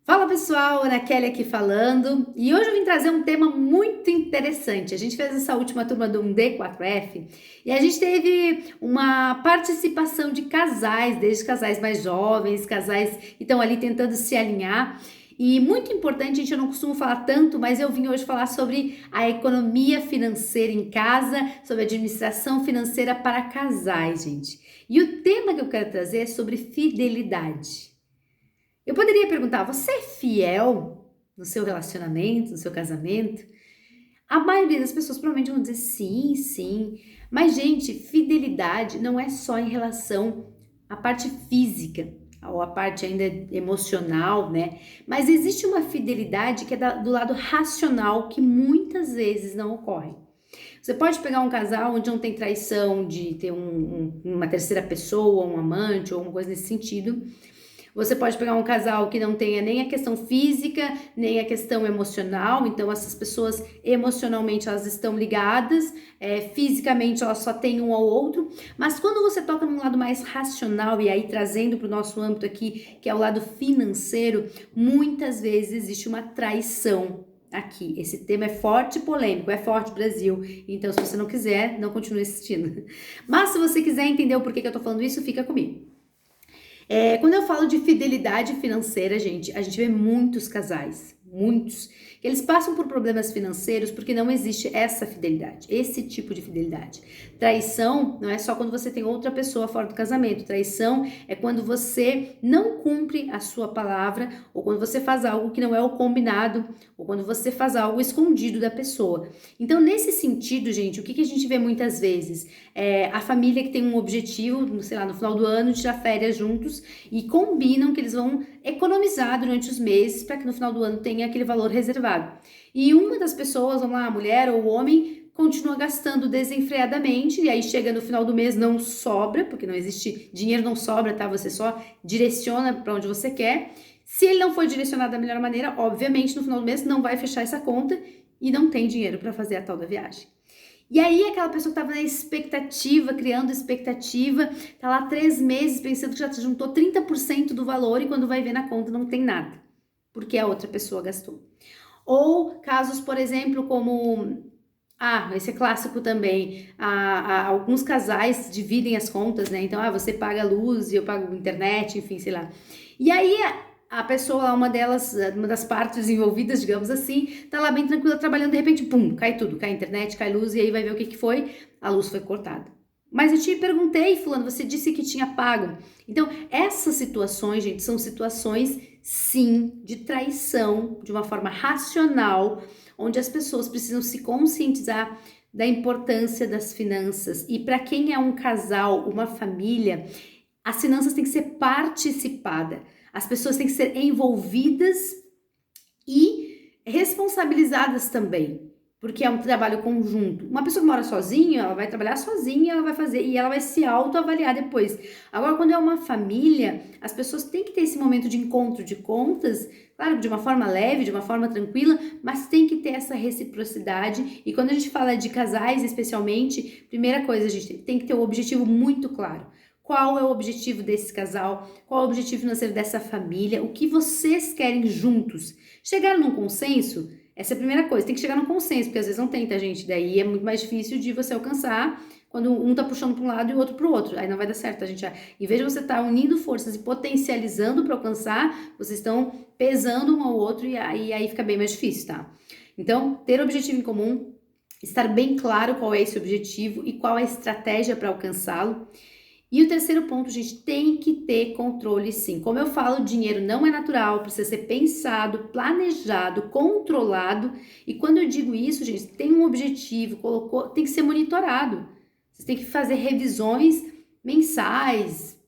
Fala pessoal, Ana Kelly aqui falando e hoje eu vim trazer um tema muito interessante. A gente fez essa última turma do 1D4F e a gente teve uma participação de casais, desde casais mais jovens, casais que estão ali tentando se alinhar. E muito importante, gente, eu não costumo falar tanto, mas eu vim hoje falar sobre a economia financeira em casa, sobre administração financeira para casais, gente. E o tema que eu quero trazer é sobre fidelidade. Eu poderia perguntar: você é fiel no seu relacionamento, no seu casamento? A maioria das pessoas provavelmente vão dizer sim, sim. Mas, gente, fidelidade não é só em relação à parte física ou à parte ainda emocional, né? Mas existe uma fidelidade que é do lado racional que muitas vezes não ocorre. Você pode pegar um casal onde não tem traição de ter uma terceira pessoa, um amante ou alguma coisa nesse sentido. Você pode pegar um casal que não tenha nem a questão física, nem a questão emocional, então essas pessoas emocionalmente elas estão ligadas, fisicamente elas só têm um ao outro, mas quando você toca num lado mais racional e aí trazendo para o nosso âmbito aqui, que é o lado financeiro, muitas vezes existe uma traição aqui. Esse tema é forte e polêmico, é forte Brasil, então se você não quiser, não continue assistindo. Mas se você quiser entender o porquê que eu tô falando isso, fica comigo. Quando eu falo de fidelidade financeira, gente, a gente vê muitos casais, muitos, que eles passam por problemas financeiros porque não existe essa fidelidade, esse tipo de fidelidade. Traição não é só quando você tem outra pessoa fora do casamento. Traição é quando você não cumpre a sua palavra ou quando você faz algo que não é o combinado ou quando você faz algo escondido da pessoa. Então, nesse sentido, gente, o que a gente vê muitas vezes? A família que tem um objetivo, sei lá, no final do ano, de tirar férias juntos e combinam que eles vão economizar durante os meses para que no final do ano tenha aquele valor reservado. E uma das pessoas, vamos lá, a mulher ou o homem, continua gastando desenfreadamente e aí chega no final do mês não sobra, porque não existe, dinheiro não sobra, tá? Você só direciona para onde você quer. Se ele não foi direcionado da melhor maneira, obviamente no final do mês não vai fechar essa conta e não tem dinheiro para fazer a tal da viagem. E aí aquela pessoa que estava na expectativa, criando expectativa, tá lá 3 meses pensando que já juntou 30% do valor e quando vai ver na conta não tem nada, porque a outra pessoa gastou. Ou casos, por exemplo, como... esse é clássico também. Alguns casais dividem as contas, né? Então, você paga a luz e eu pago a internet, enfim, sei lá. E aí a pessoa, uma das partes envolvidas, digamos assim, tá lá bem tranquila trabalhando, de repente, pum, cai tudo, cai a internet, cai luz, e aí vai ver o que foi, a luz foi cortada. Mas eu te perguntei, fulano, você disse que tinha pago. Então, essas situações, gente, são situações, sim, de traição, de uma forma racional, onde as pessoas precisam se conscientizar da importância das finanças. E para quem é um casal, uma família, as finanças têm que ser participada. As pessoas têm que ser envolvidas e responsabilizadas também, porque é um trabalho conjunto. Uma pessoa que mora sozinha, ela vai trabalhar sozinha, ela vai fazer e ela vai se autoavaliar depois. Agora, quando é uma família, as pessoas têm que ter esse momento de encontro de contas, claro, de uma forma leve, de uma forma tranquila, mas tem que ter essa reciprocidade. E quando a gente fala de casais, especialmente, primeira coisa, a gente tem que ter um objetivo muito claro. Qual é o objetivo desse casal? Qual é o objetivo financeiro dessa família? O que vocês querem juntos? Chegar num consenso? Essa é a primeira coisa. Tem que chegar num consenso, porque às vezes não tem, tá, gente? Daí é muito mais difícil de você alcançar quando um tá puxando para um lado e o outro para o outro. Aí não vai dar certo, tá, gente? Em vez de você estar unindo forças e potencializando para alcançar, vocês estão pesando um ao outro e aí fica bem mais difícil, tá? Então, ter objetivo em comum, estar bem claro qual é esse objetivo e qual é a estratégia para alcançá-lo. E o terceiro ponto, gente, tem que ter controle sim. Como eu falo, o dinheiro não é natural, precisa ser pensado, planejado, controlado. E quando eu digo isso, gente, tem um objetivo, tem que ser monitorado. Vocês têm que fazer revisões mensais,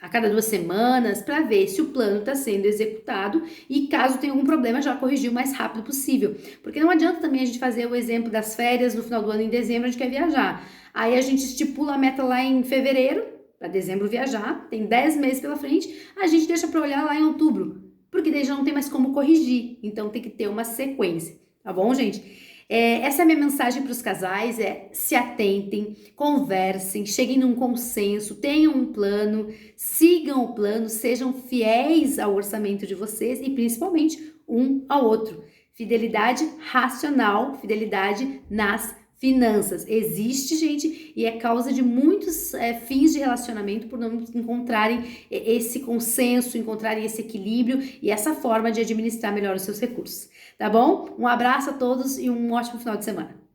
a cada 2 semanas, para ver se o plano está sendo executado e caso tenha algum problema, já corrigir o mais rápido possível. Porque não adianta também a gente fazer o exemplo das férias no final do ano, em dezembro, a gente quer viajar. Aí a gente estipula a meta lá em fevereiro, para dezembro viajar, tem 10 meses pela frente, a gente deixa para olhar lá em outubro, porque daí já não tem mais como corrigir, então tem que ter uma sequência, tá bom, gente? Essa é a minha mensagem para os casais, se atentem, conversem, cheguem num consenso, tenham um plano, sigam o plano, sejam fiéis ao orçamento de vocês e principalmente um ao outro. Fidelidade racional, fidelidade nas finanças. Existe, gente, e é causa de muitos fins de relacionamento por não encontrarem esse consenso, encontrarem esse equilíbrio e essa forma de administrar melhor os seus recursos. Tá bom? Um abraço a todos e um ótimo final de semana.